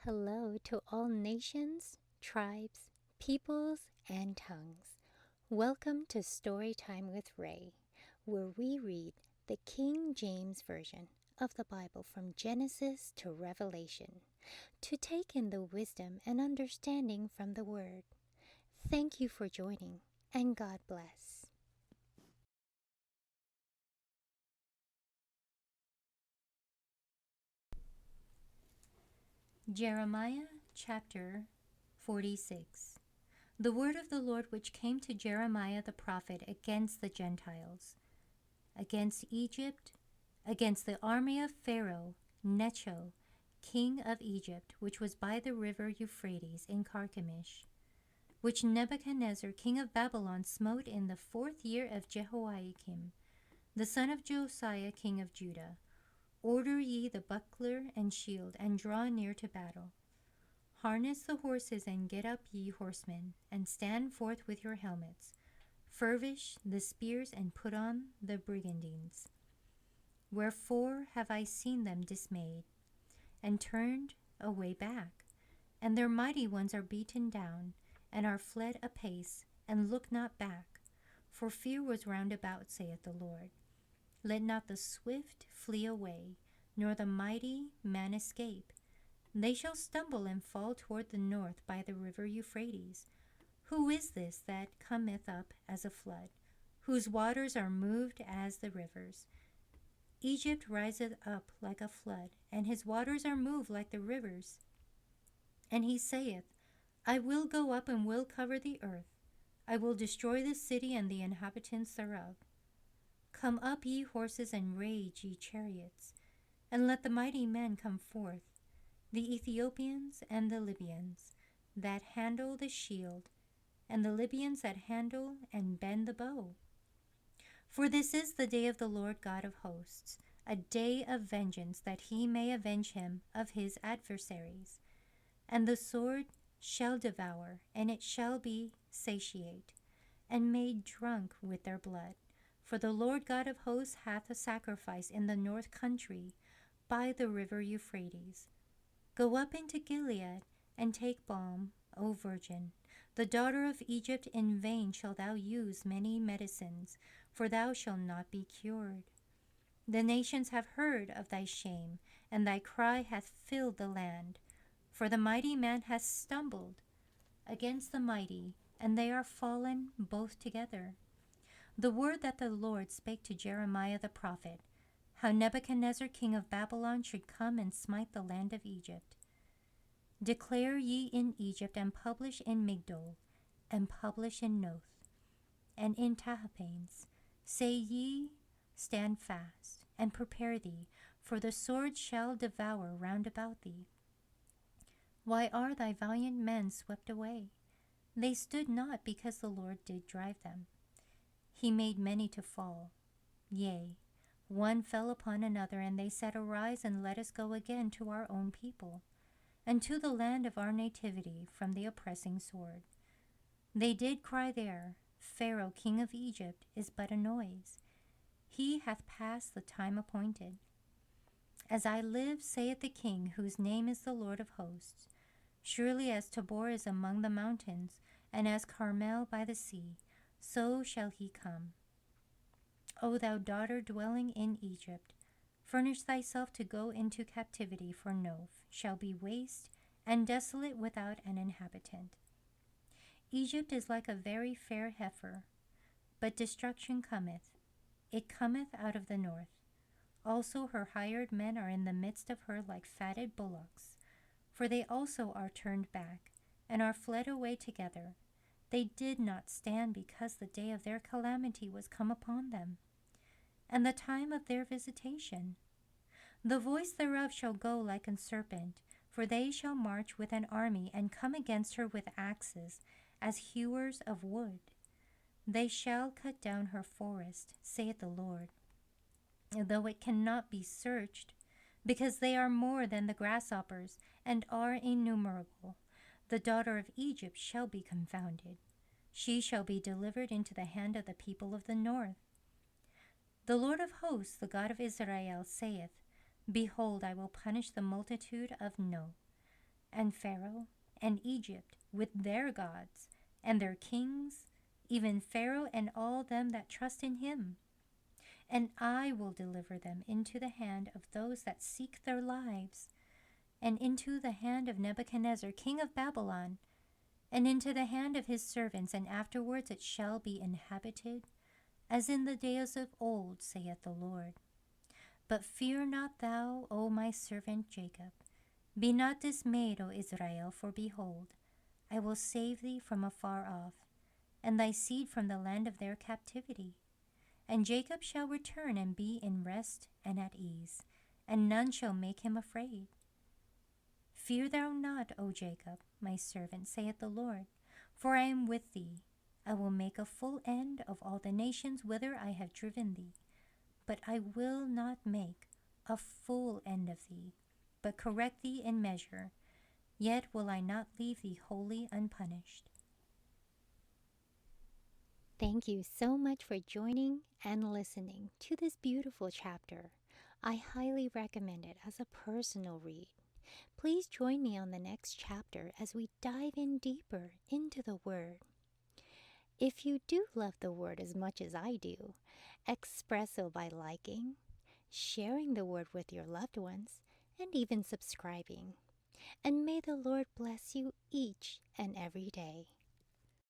Hello to all nations, tribes, peoples, and tongues. Welcome to Storytime with Rae, where we read the King James Version of the Bible from Genesis to Revelation, to take in the wisdom and understanding from the Word. Thank you for joining, and God bless. Jeremiah chapter 46. The word of the Lord which came to Jeremiah the prophet against the Gentiles, against Egypt, against the army of Pharaoh, Necho, king of Egypt, which was by the river Euphrates in Carchemish, which Nebuchadnezzar, king of Babylon, smote in the 4th year of Jehoiakim, the son of Josiah, king of Judah. Order ye the buckler and shield, and draw near to battle. Harness the horses, and get up, ye horsemen, and stand forth with your helmets. Furbish the spears, and put on the brigandines. Wherefore have I seen them dismayed, and turned away back, and their mighty ones are beaten down, and are fled apace, and look not back. For fear was round about, saith the Lord. Let not the swift flee away, nor the mighty man escape. They shall stumble and fall toward the north by the river Euphrates. Who is this that cometh up as a flood, whose waters are moved as the rivers? Egypt riseth up like a flood, and his waters are moved like the rivers. And he saith, I will go up and will cover the earth. I will destroy the city and the inhabitants thereof. Come up, ye horses, and rage, ye chariots, and let the mighty men come forth, the Ethiopians and the Libyans, that handle the shield, and the Libyans that handle and bend the bow. For this is the day of the Lord God of hosts, a day of vengeance, that he may avenge him of his adversaries. And the sword shall devour, and it shall be satiate, and made drunk with their blood. For the Lord God of hosts hath a sacrifice in the north country, by the river Euphrates. Go up into Gilead, and take balm, O virgin. The daughter of Egypt, in vain shalt thou use many medicines, for thou shalt not be cured. The nations have heard of thy shame, and thy cry hath filled the land. For the mighty man hath stumbled against the mighty, and they are fallen both together. The word that the Lord spake to Jeremiah the prophet, how Nebuchadnezzar king of Babylon should come and smite the land of Egypt. Declare ye in Egypt, and publish in Migdol, and publish in Noth, and in Tahpanhes. Say ye, stand fast, and prepare thee, for the sword shall devour round about thee. Why are thy valiant men swept away? They stood not, because the Lord did drive them. He made many to fall. Yea, one fell upon another, and they said, Arise, and let us go again to our own people, and to the land of our nativity, from the oppressing sword. They did cry there, Pharaoh king of Egypt is but a noise. He hath passed the time appointed. As I live, saith the King, whose name is the Lord of hosts, surely as Tabor is among the mountains, and as Carmel by the sea, so shall he come. O thou daughter dwelling in Egypt, furnish thyself to go into captivity, for Noph shall be waste and desolate without an inhabitant. Egypt is like a very fair heifer, but destruction cometh. It cometh out of the north. Also her hired men are in the midst of her like fatted bullocks, for they also are turned back, and are fled away together. They did not stand, because the day of their calamity was come upon them, and the time of their visitation. The voice thereof shall go like a serpent, for they shall march with an army, and come against her with axes, as hewers of wood. They shall cut down her forest, saith the Lord, though it cannot be searched, because they are more than the grasshoppers, and are innumerable. The daughter of Egypt shall be confounded. She shall be delivered into the hand of the people of the north. The Lord of hosts, the God of Israel, saith, Behold, I will punish the multitude of No, and Pharaoh and Egypt with their gods and their kings, even Pharaoh and all them that trust in him. And I will deliver them into the hand of those that seek their lives, and into the hand of Nebuchadnezzar, king of Babylon, and into the hand of his servants, and afterwards it shall be inhabited, as in the days of old, saith the Lord. But fear not thou, O my servant Jacob. Be not dismayed, O Israel, for behold, I will save thee from afar off, and thy seed from the land of their captivity. And Jacob shall return and be in rest and at ease, and none shall make him afraid. Fear thou not, O Jacob, my servant, saith the Lord, for I am with thee. I will make a full end of all the nations whither I have driven thee. But I will not make a full end of thee, but correct thee in measure. Yet will I not leave thee wholly unpunished. Thank you so much for joining and listening to this beautiful chapter. I highly recommend it as a personal read. Please join me on the next chapter as we dive in deeper into the Word. If you do love the Word as much as I do, express so by liking, sharing the Word with your loved ones, and even subscribing. And may the Lord bless you each and every day.